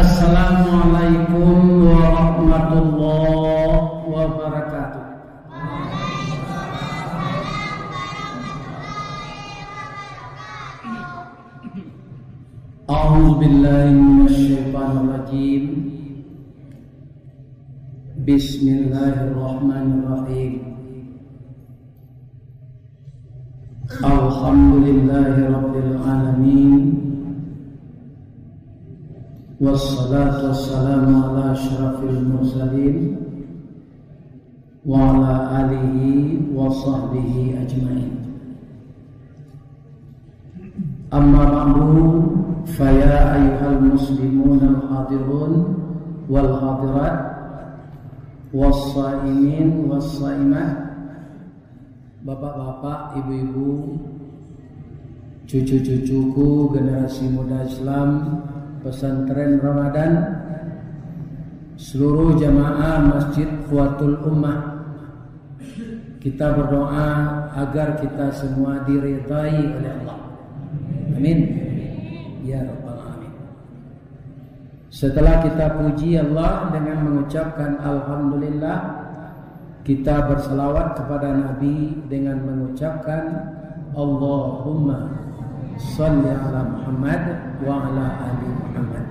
Assalamualaikum warahmatullahi wabarakatuh. A'udzu billahi minasyaitonir rajim. Bismillahirrahmanirrahim. Alhamdulillahi rabbil alamin. Wassalatu wassalamu ala asyrafil mursalin wa ala alihi wa sahbihi ajma'in. Amma ba'du, faya ayyuhal muslimun al-hadirun wal hadirat was-shaimin was-shaimat, bapak-bapak, ibu-ibu, cucu-cucuku, generasi muda Islam, pesantren Ramadan, seluruh jamaah Masjid Quwwatul Ummah, kita berdoa agar kita semua diridai oleh Allah. Amin ya rabbal alamin. Setelah kita puji Allah dengan mengucapkan alhamdulillah, kita berselawat kepada Nabi dengan mengucapkan Allahumma shalli ala Muhammad wa ala ali Muhammad.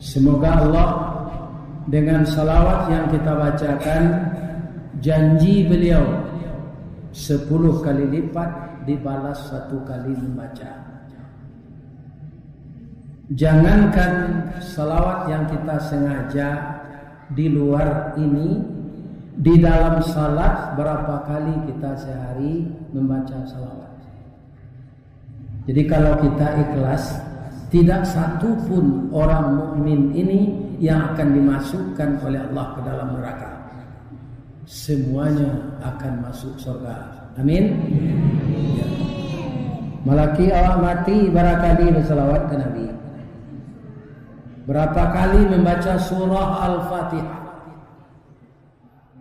Semoga Allah dengan salawat yang kita bacakan, janji beliau 10 kali lipat dibalas 1 kali membaca. Jangankan salawat yang kita sengaja di luar ini, di dalam salat berapa kali kita sehari membaca salawat. Jadi kalau kita ikhlas, tidak satu pun orang mukmin ini yang akan dimasukkan oleh Allah ke dalam neraka. Semuanya akan masuk surga. Amin. Ya. Malaki awak mati barangkali berselawat ke Nabi. Berapa kali membaca surah Al-Fatihah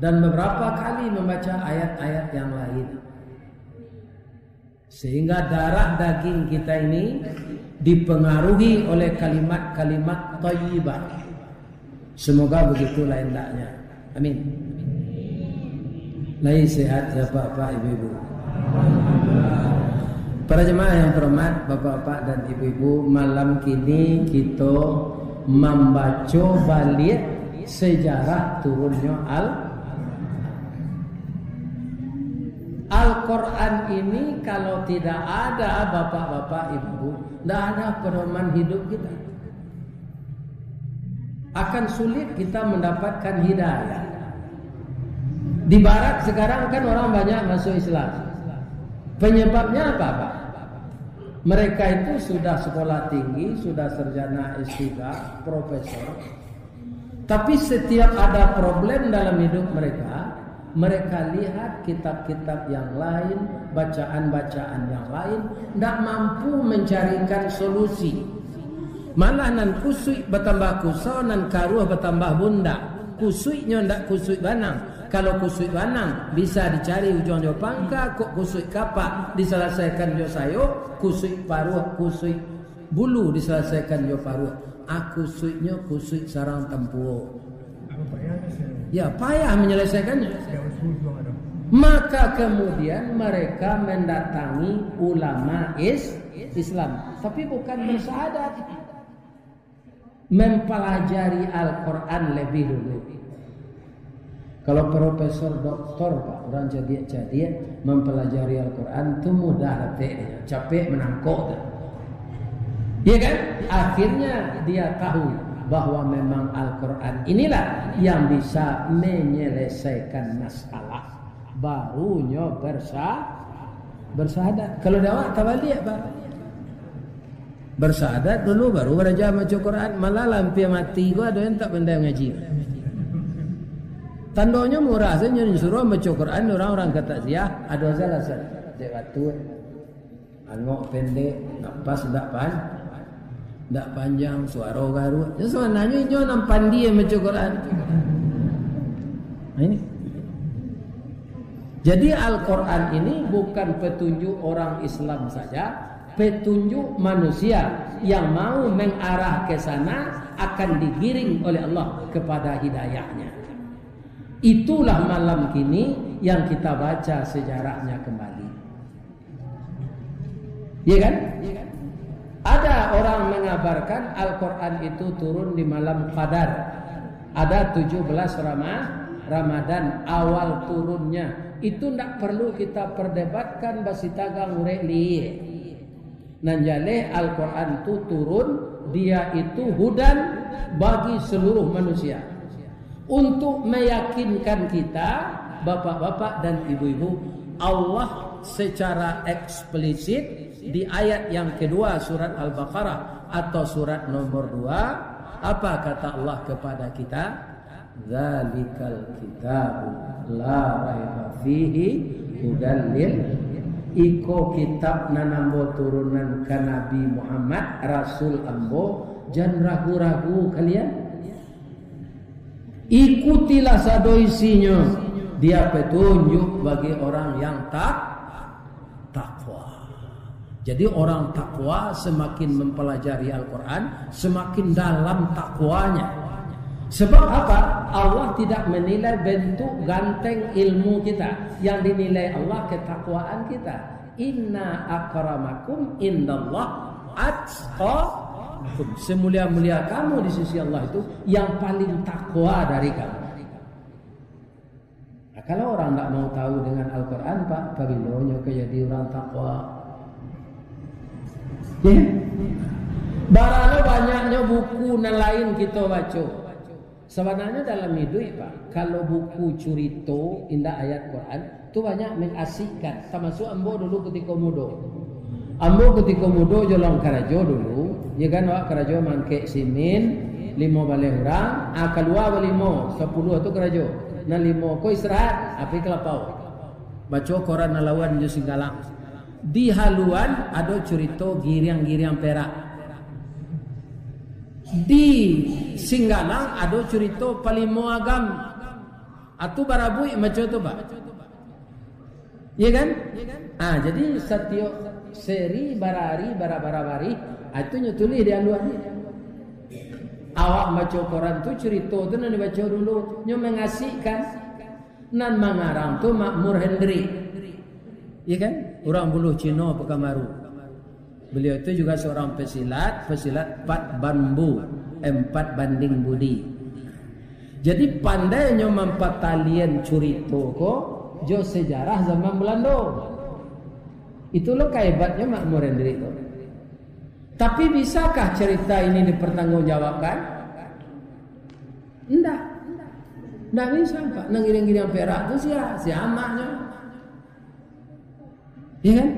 dan beberapa kali membaca ayat-ayat yang lain, sehingga darah daging kita ini dipengaruhi oleh kalimat-kalimat thayyibah. Semoga begitulah hendaknya. Amin. Lai sehat ya bapak ibu-ibu. Para jemaah yang terhormat, bapak-bapak dan ibu-ibu, malam kini kita membaca balik sejarah turunnya Al-Quran ini. Kalau tidak ada bapak-bapak ibu, tidak ada pedoman hidup kita. Akan sulit kita mendapatkan hidayah. Di barat sekarang kan orang banyak masuk Islam. Penyebabnya apa Pak? Mereka itu sudah sekolah tinggi, sudah sarjana S3, profesor. Tapi setiap ada problem dalam hidup mereka, mereka lihat kitab-kitab yang lain, bacaan-bacaan yang lain, tidak mampu mencarikan solusi. Malah nan kusui bertambah kusau, nan karuah bertambah bunda. Kusuinya tidak kusui banang. Kalau kusui banang bisa dicari ujung jo pangka, kok kusui kapak diselesaikan jo sayo, kusui paruh, kusui bulu diselesaikan jo paruh. Kusuinya kusui sarang tempuo. Ya payah menyelesaikannya. Maka kemudian mereka mendatangi ulama Islam, tapi bukan bersyahadat, mempelajari Al-Quran lebih dulu. Kalau profesor doktor Pak, orang jadi mempelajari Al-Quran itu mudah hatinya, capek menangkok. Iya kan? Akhirnya dia tahu bahwa memang Al-Quran inilah yang bisa menyelesaikan masalah. Barunya bersyahadat. Kalau dakwah tabalik Pak, bersyahadat dulu baru belajar baca Quran. Malah lampi mati gua ada yang tak pandai ngaji. Tandanya murah saja, suruh baca Quran. Orang-orang kata dia ada salah cek batu, angok pendek, napas tak panjang, suara garu. Jadi sebenarnya itu nampan dia baca Quran. Nah, ini. Jadi Al-Quran ini bukan petunjuk orang Islam saja, petunjuk manusia yang mau mengarah ke sana akan digiring oleh Allah kepada hidayahnya. Itulah malam kini yang kita baca sejarahnya kembali. Ya kan? Ada orang mengabarkan Al-Quran itu turun di malam Qadar. Ada 17 Ramadan awal turunnya. Itu tidak perlu kita perdebatkan basi tagang urek liye. Nanjale Al-Quran itu turun, dia itu hudan bagi seluruh manusia. Untuk meyakinkan kita, bapak-bapak dan ibu-ibu, Allah secara eksplisit di ayat yang kedua surat Al-Baqarah atau surat nomor 2, apa kata Allah kepada kita? Dzalikal kitabu la raiba fihi hudan lil. Iko kitab nanambo turunan ka Nabi Muhammad Rasul ambo, jangan ragu-ragu kalian. Ikutilah sado isinya, dia petunjuk bagi orang yang takwa. Jadi orang takwa semakin mempelajari Al-Quran, semakin dalam takwanya. Sebab apa? Allah tidak menilai bentuk ganteng ilmu kita. Yang dinilai Allah ketakwaan kita. Inna akramakum indallah atqakum. Semulia-mulia kamu di sisi Allah itu yang paling takwa dari kamu. Nah, kalau orang tidak mau tahu dengan Al-Quran, Pak, pagilonya jadi orang takwa. Ya? Barangnya banyaknya buku dan lain kita baca. Sebenarnya dalam hidup, Pak, kalau buku curito indah ayat Quran itu banyak mengasikkan. Termasuk ambo dulu ketika muda. Ambo ketika muda jolong karajo dulu, ya kan, wak karajo mangke simin 5 balai orang, keluar 5, 10 itu karajo. Nah 5 ko istirahat, api kelapau. Baca koran nalawan jo Singgalang. Di haluan ada curito giriang-giriang perak. Di Singgalang ada cerita palimo agam atau barabui macam tu Pak. Ya kan? Jadi setiap seri barari bara-bara-bari itu nyutuli di aluan ni. Awak baca Quran tu cerita tu nan dibaca dulu, nyo mengasihkan. Nan mangarang tu Makmur Hendri. Ya kan? Orang buluh Cina Pekamaru. Beliau itu juga seorang pesilat 4 bambu, 4 banding budi. Jadi pandainya mempatalian curito ko jo sejarah zaman Belanda. Itulah kehebatnya Makmur Hendri itu. Tapi bisakah cerita ini dipertanggungjawabkan? Enggak. Enggak bisa, Pak. Nang giring-giring perak itu siamanya. Iya kan?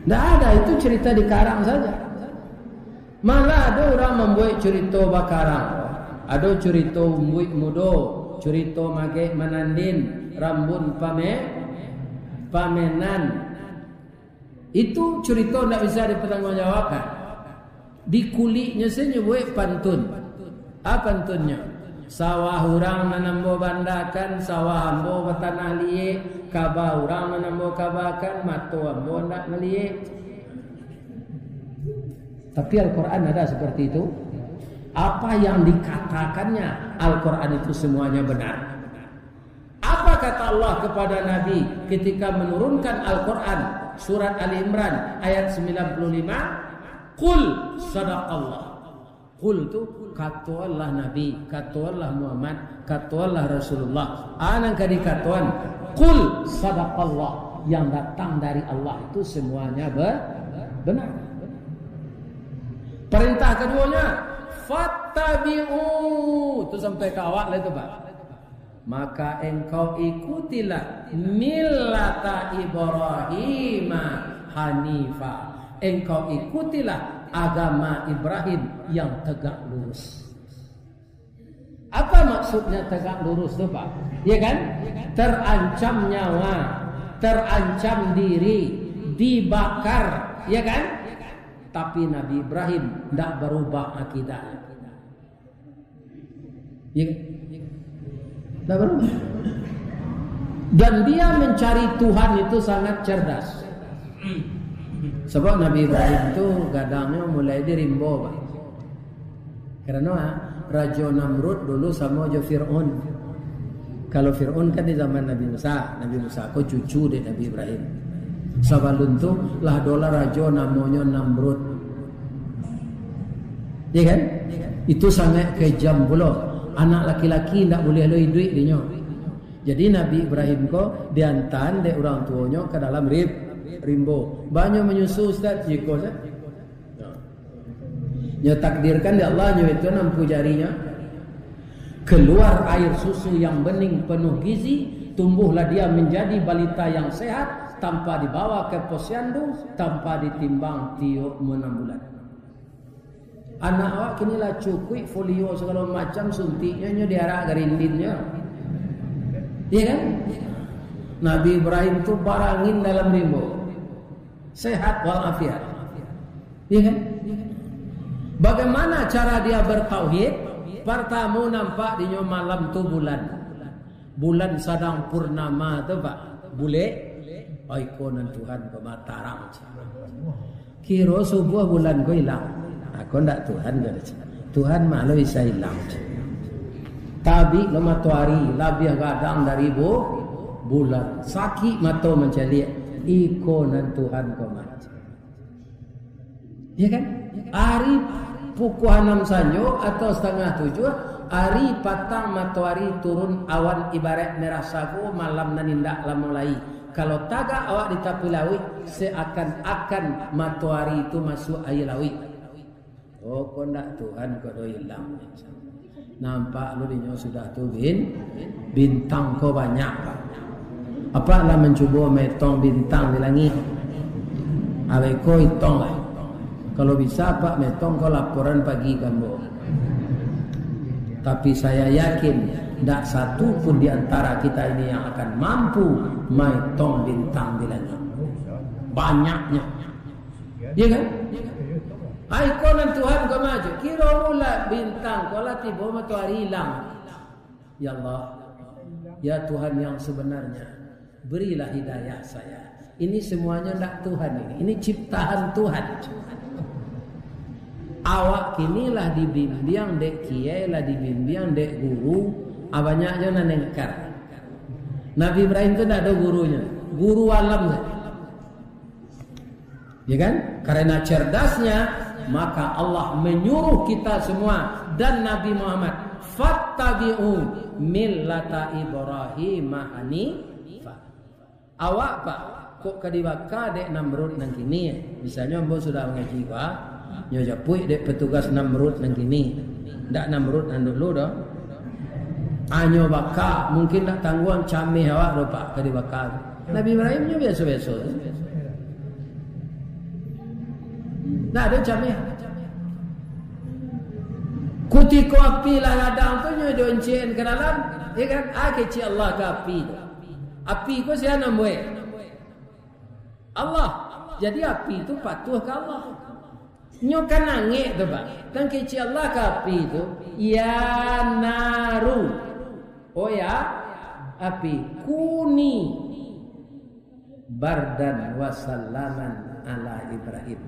Tidak ada, itu cerita di karang saja. Malah ada orang membuat cerita bakarang. Ada cerita membuat mudo, cerita mage menandin, rambun pamenan. Itu cerita tidak bisa dipertanggungjawabkan. Di kulitnya saja buat pantun. Apa pantunnya? Sawah orang menambo bandakan, sawah ambo bertanah liye, kaba orang menambo kabakan, mato ambo nak meliye. Tapi Al-Quran ada seperti itu. Apa yang dikatakannya Al-Quran itu semuanya benar. Apa kata Allah kepada Nabi ketika menurunkan Al-Quran surat Ali Imran ayat 95? Qul sadaqallah. Qul itu kata Allah Nabi, kata Allah Muhammad, kata Allah Rasulullah. Anang kadi katuan qul sadaqallah, yang datang dari Allah itu semuanya benar. Perintah keduanya fattabi'u, itu sampai ke awal lah itu Pak. Maka engkau ikutilah millata Ibrahim hanifa. Engkau ikutilah agama Ibrahim yang tegak lurus. Apa maksudnya tegak lurus itu Pak? Ya kan? Terancam nyawa, terancam diri, dibakar, ya kan? Tapi Nabi Ibrahim tidak berubah akidah. Ya kan? Tidak berubah. Dan dia mencari Tuhan itu sangat cerdas. Sebab Nabi Ibrahim itu gadangnya mulai di rimbo, Pak. Karena Raja Namrud dulu sama aja Fir'aun. Kalau Fir'aun kan di zaman Nabi Musa kok cucu dari Nabi Ibrahim. Sabalun tu lah dola raja namanya Namrud. Ya kan? Itu sangat kejam pula. Anak laki-laki tidak boleh loi duit dia. Jadi Nabi Ibrahim kok diantan dari orang tuanya ke dalam rimbo. Banyak menyusu Ustaz jiko Ustaz. Ya takdirkan di Allah itu 60 jarinya. Keluar air susu yang bening penuh gizi, tumbuhlah dia menjadi balita yang sehat tanpa dibawa ke posyandu, tanpa ditimbang tiup 6 bulan. Anak awak kini lah cukui folio segala macam suntiknya diarak gerindinnya. Iya kan? Nabi Ibrahim tu barangin dalam rimbo. Sehat walafiat. Iya kan? Bagaimana cara dia bertauhid? Pertama nampak di malam tu bulan. Bulan sedang purnama tu Pak. Bule ikonan Tuhan ke Mataram. Kira subuh bulan ko hilang. Aku ndak Tuhan ke Tuhan malu bisa hilang. Tabi lo matahari labih gadang dari bulan. Sakit mata mencari ikonan Tuhan ko Mataram. Ya kan? Hari pukul 6 sanyo atau setengah 7 hari patang matahari turun awan ibarat merah sagu malam nanindak lamulai. Kalau tagak awak ditapi lawi seakan-akan matahari itu masuk air lawi. Oh kondak Tuhan kodo hilang. Nampak lu dinyo sudah tu bintang ko banyak Pak. Apa lah mencuba metong bintang di langit. Awe ko itong lah. Kalau bisa Pak metong kau laporan pagi kamu. Tapi saya yakin tidak satu pun di antara kita ini yang akan mampu metong bintang di langit. Banyaknya. Ya kan? Ikonan Tuhan kau maju. Kira mula bintang kau lah tiba matahari hilang. Ya Allah, ya Tuhan yang sebenarnya, berilah hidayah saya. Ini semuanya tidak Tuhan ini. Ini ciptaan Tuhan. Awak kini lah dibimbing dek kiai lah dibimbing dek guru, abanyaknya nanengkar. Nabi Ibrahim itu tidak ada gurunya, guru alam. Ya kan? Karena cerdasnya, maka Allah menyuruh kita semua dan Nabi Muhammad, fattabi'u millata Ibrahim hanifah. Awak Pak, kok kadibaka dek Namrud nang kini? Misalnya mbok sudah mengaji Pak. Nyoja puik dek petugas Namrud nang kini. Ndak Namrud nang dulu dah. Anyo baka mungkin tak tangguang camih awak do Pak kadi baka. Nabi Ibrahim nya biasa-biasa. Ndak ada camih. Kutiko api lah ladang tu nyoja encen ke dalam, ya kan? Keci Allah ke api. Api ko sia namwe. Allah. Jadi api itu patuh ke Allah. Nyokan nangik tu Pak. Dan keci Allah ke api itu, ya naru. Oh ya, api kuni bardan wasallaman ala Ibrahim.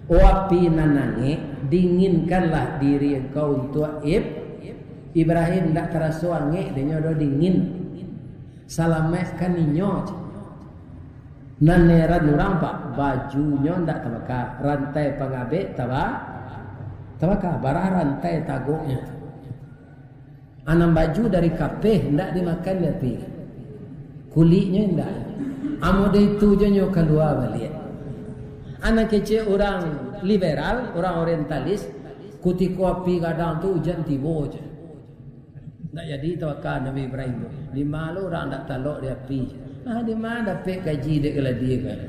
Oh api nanangik, dinginkanlah diri engkau untuk Ibrahim. Tak terasa angik, dia nyodo dingin. Salamkan ninyo. Naneran orang Pak, bajunya ndak tabaka, rantai pengabe tabaka, barah rantai tagoknya. Anam baju dari kapeh ndak dimakan tapi kulitnya ndak. Amode itu je nyo keluar balik. Anak kecil orang liberal, orang orientalis, kutiko api kadang tu hujan tiba je. Ndak jadi tabaka Nabi Ibrahim. Di malu orang ndak talok di api. Di mana dapat gaji dek kalau dia kan?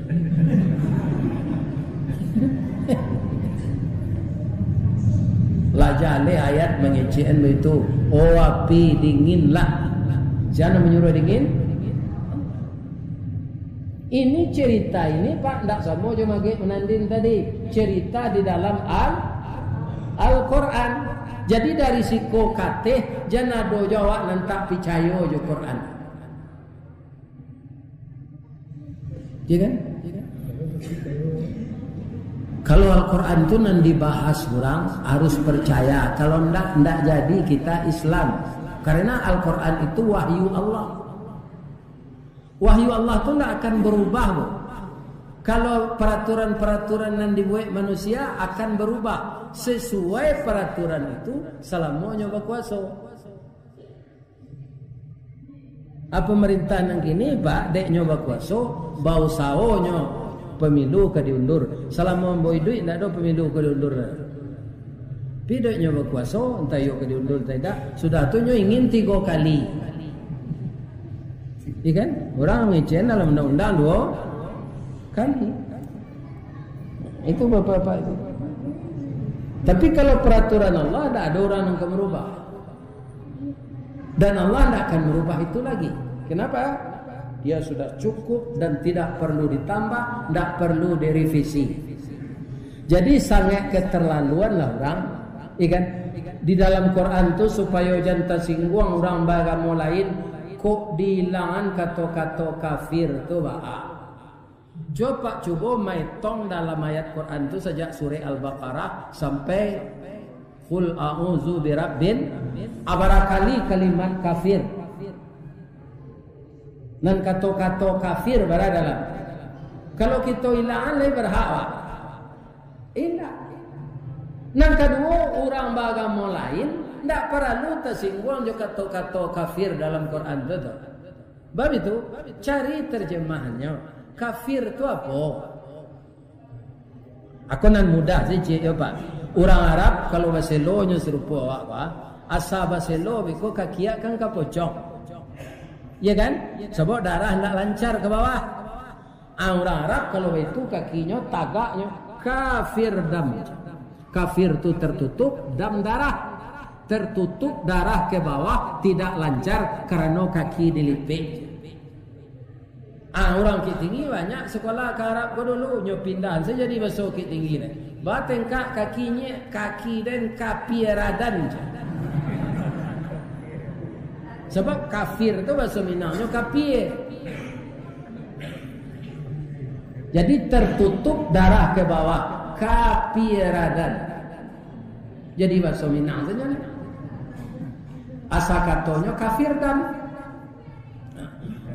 Lajale ayat mengecen itu. Oh api dinginlah. Siapa menyuruh dingin? Ini cerita ini Pak tidak sama cuma menandin tadi. Cerita di dalam Al-Quran. Jadi dari siko kateh janado jawab nantak percaya jo Quran. Ya kan? Kalau Al-Quran itu nan dibahas orang harus percaya. Kalau ndak jadi kita Islam. Karena Al-Quran itu wahyu Allah. Wahyu Allah itu ndak akan berubah. Kalau peraturan-peraturan yang dibuat manusia akan berubah sesuai peraturan itu selama nyoba kuasa. Apa pemerintahan yang kini pak dek nyoba kuasa bau saonyo pemilu ke diundur. Selama mau duit tidak ada pemilu ke diundur. Tidak nyoba kuasa entah yuk ke diundur tidak. Sudah tu nyo ingin 3 kali. Ikan orang ngecen dalam undang-undang 2 kali. Itu bapak-bapak itu. Tapi kalau peraturan Allah tidak ada orang yang akan merubah. Dan Allah tidak akan merubah itu lagi. Kenapa? Dia sudah cukup dan tidak perlu ditambah, tidak perlu direvisi. Jadi sangat keterlaluan lah orang. Ikan di dalam Quran tu supaya jangan tersinggung orang beragama lain kok dihilangkan kata-kata kafir tu bah. Coba maitong dalam ayat Quran itu sejak surah Al-Baqarah sampai Qul a'udzu birabbin abarakali kalimat kafir. Dan kata-kata kafir berada dalam. Kalau kita hilang lagi berhak. Hilang. Yang kedua orang beragama lain tidak perlu tersinggung juga kata-kata kafir dalam Quran itu. Bab itu cari terjemahannya. Kafir itu apa? Aku nan mudah sih ya Pak. Orang Arab kalau bahasa lonya serupa apa? Asal bahasa lo biko kakia kan kapocong. Ya kan? Sebab darah tidak lancar ke bawah. Orang Arab kalau itu kakinya tagaknya kafir dam. Kafir itu tertutup dam darah. Tertutup darah ke bawah tidak lancar karena kaki dilipik. Orang Bukit Tinggi banyak sekolah ke Arab ko dulu nyo pindahan saja jadi bahasa Bukit Tinggi ni. Batengkak kakinya kaki dan kapieradan. Sebab kafir tu bahasa Minangnya kapir. Jadi tertutup darah ke bawah kapieradan. Jadi bahasa Minang saja ni. Asal katanya kafir dan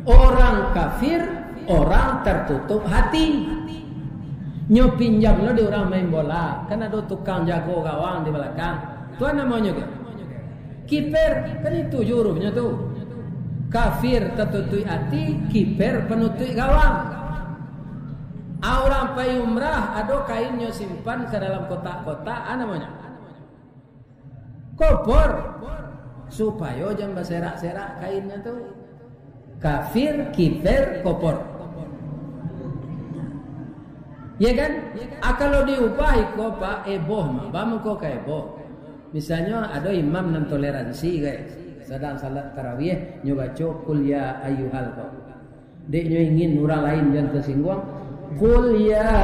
orang kafir, orang tertutup hati. Nyo pinjam lo di orang main bola, kan ada tukang jago gawang di belakang. Tuan namanya ke? Kiper, kan itu hurufnya tu. Kafir tertutup hati, kiper penutup gawang. Orang pergi umrah, ada kainnya simpan ke dalam kotak-kotak, namanya kopor, supaya jangan berserak-serak kainnya tu. Kafir, kiper, kopor. Ya kan? Kalau diubah kok Pak eboh mah, bamu kok ka eboh. Misalnya ada imam nan toleransi guys. Sedang salat tarawih nyo baca qul ya ayyuhal kau. Dek nyo ingin orang lain jangan tersinggung. Qul ya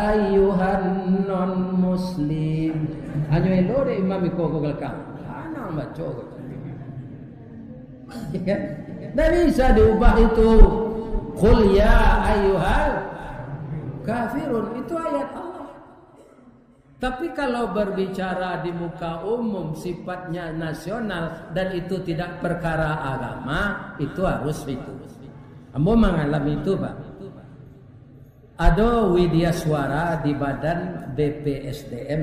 ayyuhan non muslim. Anyo elo dek imam iko ko belakang. Ana baca kok. Ya kan? Tidak bisa diubah itu. Qul ya ayyuhal kafirun. Itu ayat Allah. Tapi kalau berbicara di muka umum sifatnya nasional dan itu tidak perkara agama, itu harus itu. Ambo mengalami itu Pak. Ada Widya Suara di badan BPSDM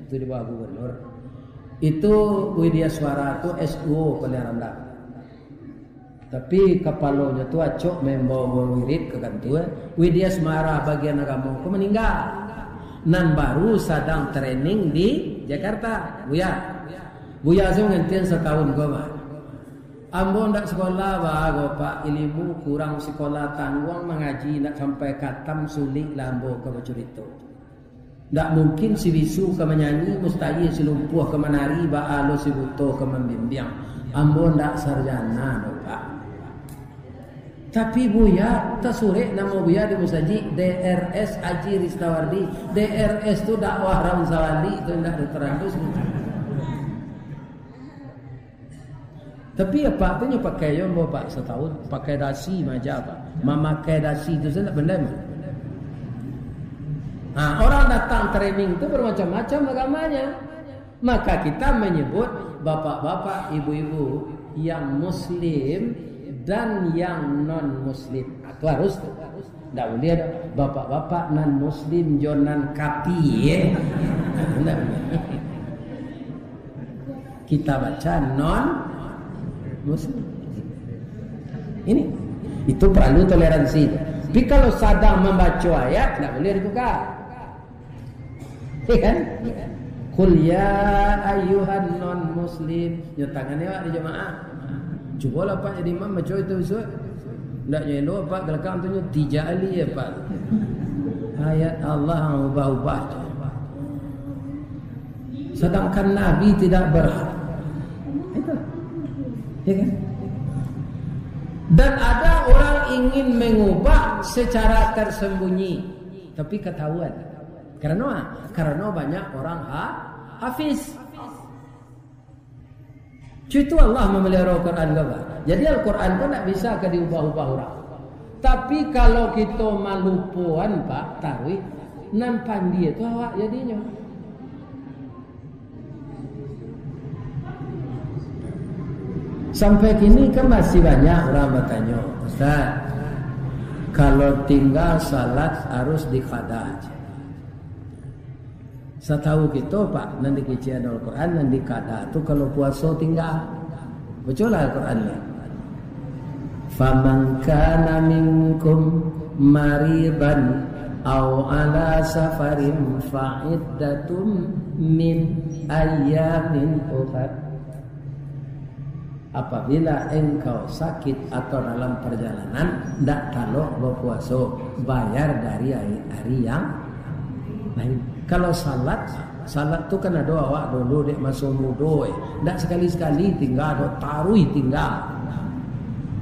itu di bawah gubernur. Itu Widya Suara itu SU paling rendah. Tapi kepalanya tu acok membawa wirid ke kantor. Widya Semara bagian agama aku meninggal. Nan baru sedang training di Jakarta. Buya saya ngentian setahun gua. Ambo ndak sekolah bago Pak ilmu kurang sekolah tangguang mengaji nak sampai katam sulit lah ambo ke bacurito. Ndak mungkin si bisu ke menyanyi mustahil si lumpuh ke menari ba alo si buto ke membimbing. Ambo ndak sarjana no Pak. Tapi Buya, tasure nama Buya di Musaji DRS Haji Ristawardi. DRS itu dakwah Ram Sawandi itu tidak diterandus. Tapi apa artinya pakai yang bawa Pak setahun pakai dasi macam apa? Memakai dasi itu saya tak benda. Orang datang training itu bermacam-macam agamanya. Maka kita menyebut bapak-bapak, ibu-ibu yang muslim dan yang non muslim. Itu harus tuh. Tidak boleh ada bapak-bapak non muslim jonan kapi ya. Kita baca non muslim. Ini itu perlu toleransi. Tapi kalau sadar membaca ayat tidak boleh ditukar. Ya kan? Qul ya ayyuhan non muslim. Nyotangannya Pak di jemaah. Cuba lah Pak jadi imam baca itu Ustaz. Tak nyelo Pak belakang tu tijali ya Pak. Ayat Allah yang ubah-ubah. Sedangkan Nabi tidak berhak. Itu. Ya kan? Dan ada orang ingin mengubah secara tersembunyi, tapi ketahuan. Karena banyak orang hafiz. Itu Allah memelihara Al-Quran juga. Jadi Al-Quran pun tak bisa ke diubah-ubah orang. Tapi kalau kita malupuan Pak Tarwih, nampan dia tu awak jadinya. Sampai kini kan masih banyak orang bertanya, Ustaz, kalau tinggal salat harus diqada aja. Saya tahu kita Pak, nanti kecian Al-Quran, nanti kada tu kalau puasa tinggal. Betul lah Al-Quran ni. Faman kana minkum mariban aw ala safarin fa'iddatun min ayyamin ukhra. Apabila engkau sakit atau dalam perjalanan, tidak kalau berpuasa, bayar dari hari yang lain. Kalau salat tu kan ada awak dulu dek masuk mudo, tidak sekali-sekali tinggal, ada taruh tinggal.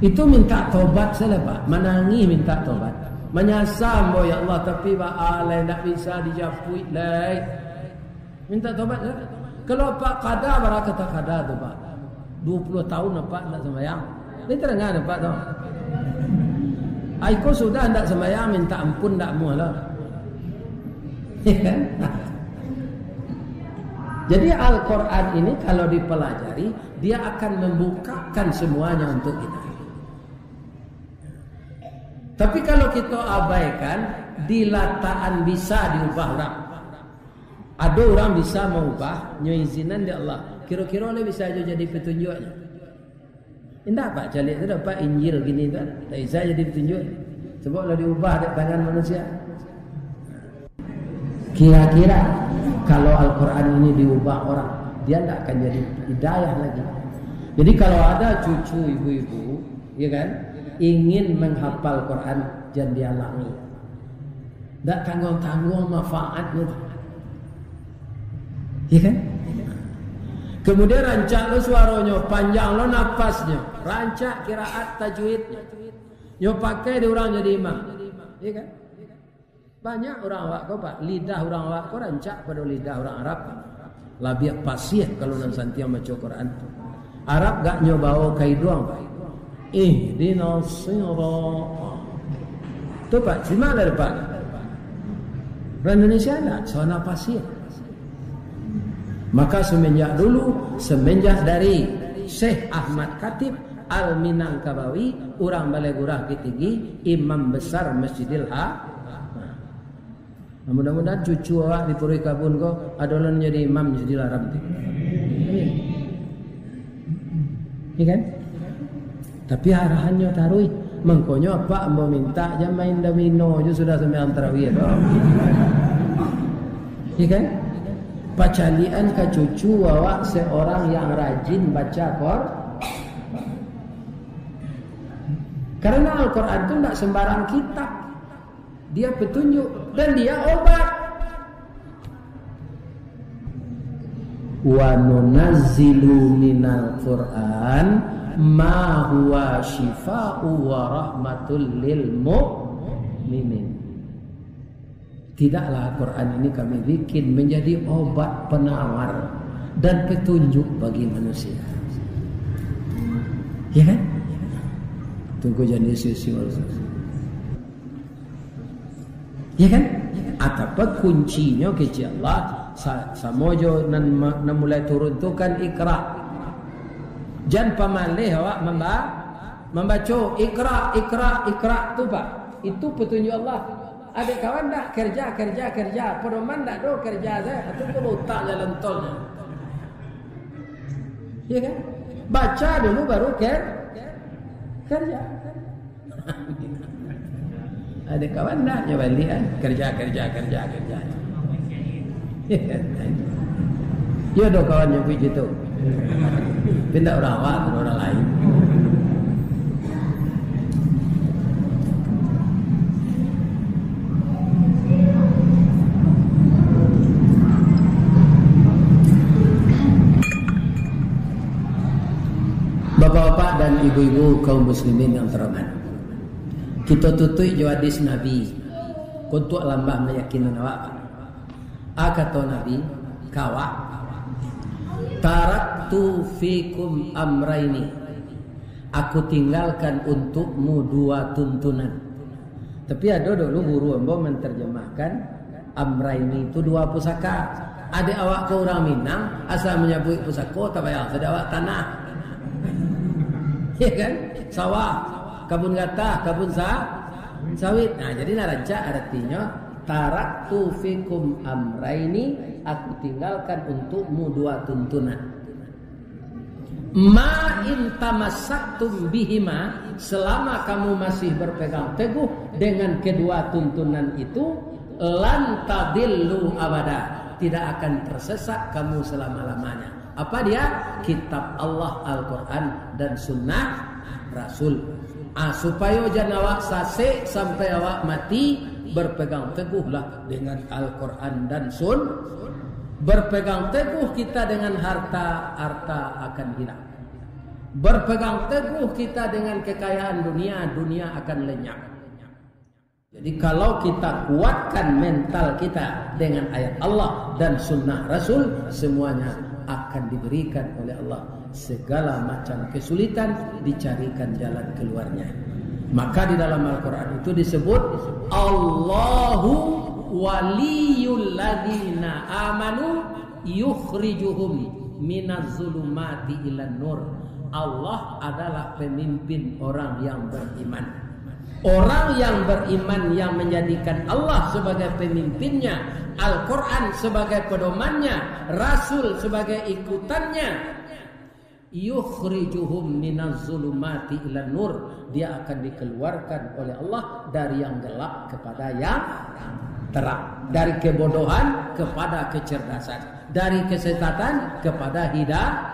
Itu minta tobat saja Pak, menangi minta tobat. Menyasam ya Allah, tapi Pak alai tidak bisa dijapui lagi. Minta tobat saja. Kalau Pak kada barang kata kada tu Pak. 20 tahun Pak tidak sembahyang. Ini terengan Pak tu. Aku sudah tidak sembahyang, minta ampun tidak mualah. Jadi Al-Quran ini kalau dipelajari, dia akan membukakan semuanya untuk kita. Tapi kalau kita abaikan, dilataan bisa diubah orang. Ada orang bisa mengubah, nyizinan di Allah. Kira-kira oleh bisa aja jadi petunjuknya. Indah Pak, calik itu dapat Injil gini kan, tak bisa jadi petunjuk. Sebablah diubah di tangan manusia. Kira-kira kalau Al-Quran ini diubah orang, dia tidak akan jadi hidayah lagi. Jadi kalau ada cucu ibu-ibu, ya kan, ingin menghafal Quran, jangan dihalangi. Tak tanggung-tanggung manfaatnya. Ya kan? Kemudian rancak lo suaranya, panjang lo napasnya, rancak kiraat tajwidnya. Yo pakai dia orang jadi imam. Ya kan? Banyak orang awak kau Pak, lidah orang awak kau rancak pada lidah orang Arab. Labiak pasih kalau nan santiam baca Quran. Arab gak nyobawa kai doang Pak. Ihdinas siratal. Tu Pak, cuma ada Pak. Orang Indonesia ada, soalnya pasih. Maka semenjak dari Syekh Ahmad Khatib Al-Minangkabawi, orang Balai Gurah Kitigi, imam besar Masjidil mudah-mudahan cucu awak di Puri Kabun kau adalah menjadi imam Masjidil Haram. Ini kan? Tapi arahannya taruh mengkonyo apa mau minta jangan main domino je sudah sembahyang tarawih. Ini kan? Pacalian ke cucu awak seorang yang rajin baca Quran. Karena Al-Quran itu tidak sembarang kitab. Dia petunjuk dan dia obat. Wa nunazzilu minal Quran ma huwa shifaa'u wa rahmatul lil mu'minin. Tidaklah Quran ini kami bikin menjadi obat penawar dan petunjuk bagi manusia. Ya kan? Tunggu jadi sisi. Ya kan? Atapa kuncinya keci Allah samojo nan mulai turun tu kan ikra. Jan pamalih awak membaca ikra tu Pak. Itu petunjuk Allah. Ada kawan dah kerja. Pedoman dah do kerja saya. Itu pun otak jalan tolnya. Ya kan? Baca dulu baru kerja. Ada kawan dah nyoba lihat kerja. Ya do kawan yang pergi situ. Pindah orang awak ke orang lain. Bapak-bapak dan ibu-ibu kaum muslimin yang terhormat, kita tutup hadis Nabi untuk lambah meyakinan awak. Kata Nabi, kawak taraktu fikum amraini, aku tinggalkan untukmu dua tuntunan. Tapi ada dulu guru ambo menterjemahkan amraini itu dua pusaka. Ada awak ke orang Minang asal menyebut pusaka tak payah, ada awak tanah. Ya kan? Sawah, kebun gatah, kebun sawit. Nah, jadi naraja artinya taraktu fikum amraini, aku tinggalkan untukmu dua tuntunan. Ma in tamassaktum bihima, selama kamu masih berpegang teguh dengan kedua tuntunan itu, lan tadillu abada, tidak akan tersesat kamu selama-lamanya. Apa dia? Kitab Allah Al-Quran dan Sunnah Rasul. Supaya jangan awak sasek sampai awak mati, berpegang teguhlah dengan Al-Quran dan berpegang teguh kita dengan harta akan hilang. Berpegang teguh kita dengan kekayaan dunia akan lenyap. Jadi kalau kita kuatkan mental kita dengan ayat Allah dan Sunnah Rasul, semuanya akan diberikan oleh Allah. Segala macam kesulitan dicarikan jalan keluarnya. Maka di dalam Al-Quran itu disebut Allahu waliyul ladina amanu yukhrijuhum minaz zulumati ilan nur. Allah adalah pemimpin orang yang beriman. Orang yang beriman yang menjadikan Allah sebagai pemimpinnya, Al-Quran sebagai pedomannya, Rasul sebagai ikutannya, yukhrijuhum minaz zulumati ilan nur. Dia akan dikeluarkan oleh Allah dari yang gelap kepada yang terang, dari kebodohan kepada kecerdasan, dari kesesatan kepada hidayah.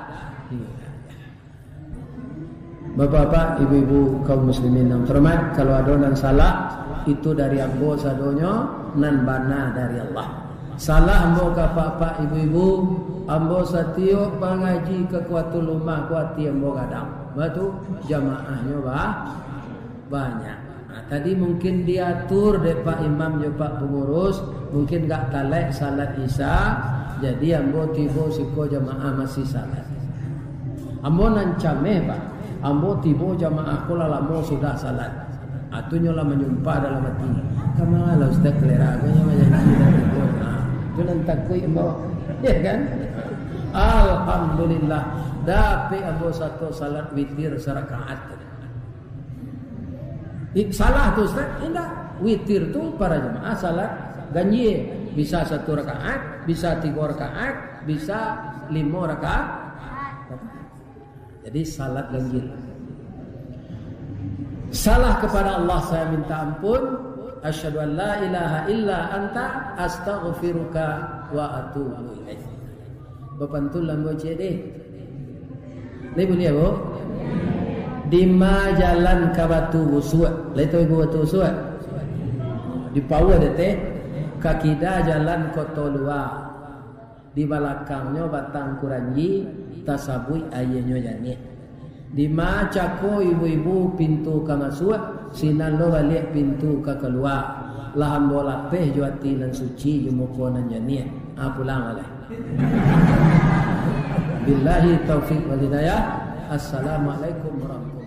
Bapak-bapak, ibu-ibu kaum muslimin yang terhormat, kalau ada nan salah itu dari ambo sadonyo, nan bana dari Allah. Salah ambo ka pak ibu-ibu, ambo satio pangaji ke kuatul rumah kuati ambo kadang. Batu jamaahnya banyak. Nah, tadi mungkin diatur deh Pak Imam ya Pak pengurus, mungkin gak talek salat Isya, jadi ambo tibo siko jamaah masih salat. Ambo nan cameh Pak. Ambo tibo jamaah kula lamo sudah salat. Atunya lah menyumpah dalam hati. Kamala Ustaz keleraganya menjanji dan tibo. Itu nan takui ambo. Ya kan? Alhamdulillah. Dapat ambo satu salat witir serakaat. Salah tu Ustaz? Tidak. Witir tu para jemaah salat ganjil. Bisa 1 rakaat, bisa 3 rakaat, bisa 5 rakaat. Jadi salat ganjil. Salah kepada Allah saya minta ampun. Asyhadu an la ilaha illa anta astaghfiruka wa atubu ilaik. Bapantul lambo cede. Ni boleh bu? Di ma jalan ka batu busuk. Leto ibu batu busuk. Di pawa dete kakida jalan Kotolua. Di belakangnya batang kuranji tasabui ayahnya jani. Di ma cako ibu-ibu pintu ka masuk, sinan lo balik pintu ka keluar. Laham bola peh juati nan suci jumukonan jani. Pulang oleh. Billahi taufiq wal hidayah. Assalamualaikum warahmatullahi wabarakatuh.